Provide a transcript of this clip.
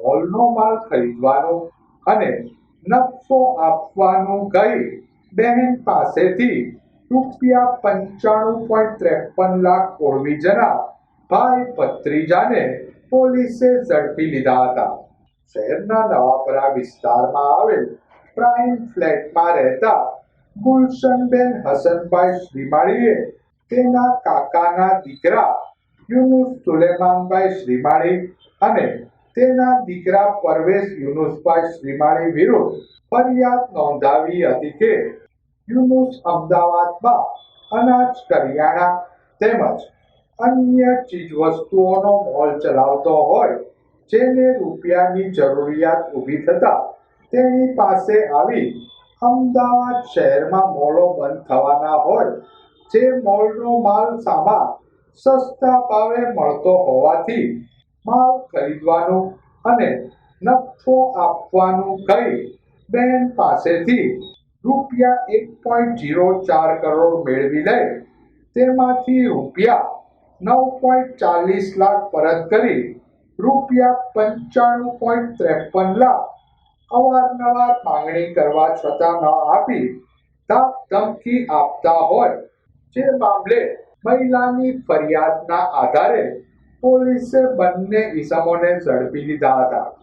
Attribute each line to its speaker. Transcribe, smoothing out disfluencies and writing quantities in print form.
Speaker 1: મોલનો માલ ખરીદવાનું અને નફો આપવાનું કહી બહેન પાસેથી ₹95.53 લાખ ઓળવી જનાર ભાઈ ભત્રીજાને પોલીસે ઝડપી લીધા હતા. શહેરના નવાપરા વિસ્તારમાં આવેલ પ્રાઇમ ફ્લેટમાં રહેતા ગુલશનબેન હસનભાઈ શ્રીમાળીએ તેના કાકાના દીકરા યુનુસ સુલેમાનભાઈ શ્રીમાળી અને તેના દીકરા પરવેઝ યુનુસભાઈ શ્રીમાળી વિરુદ્ધ ફરિયાદ નોંધાવી હતી કે યુનુસ અમદાવાદમાં અનાજ, કરિયાણા તેમજ અન્ય ચીજવસ્તુઓનો મોલ ચલાવતો હોય, જેને રૂપિયાની જરૂરિયાત ઊભી થતા તેની પાસે આવી અમદાવાદ શહેરમાં મોલો બંધ થવાના હોય, જે મોલનો માલ સામા સસ્તા ભાવે મળતો હોવાથી માલ ખરીદવાનું અને નફો આપવાનું કહી બહેન પાસેથી ₹1.04 કરોડ મેળવી લઈ તેમાંથી ₹9.40 લાખ પરત કરી ₹95.53 લાખ અવારનવાર માંગણી કરવા છતાં ન આપી ધાક ધમકી આપતા હોય, જે મામલે મહિલાની ફરિયાદના આધારે પોલીસે બંને ઇસમોને ઝડપી લીધા હતા.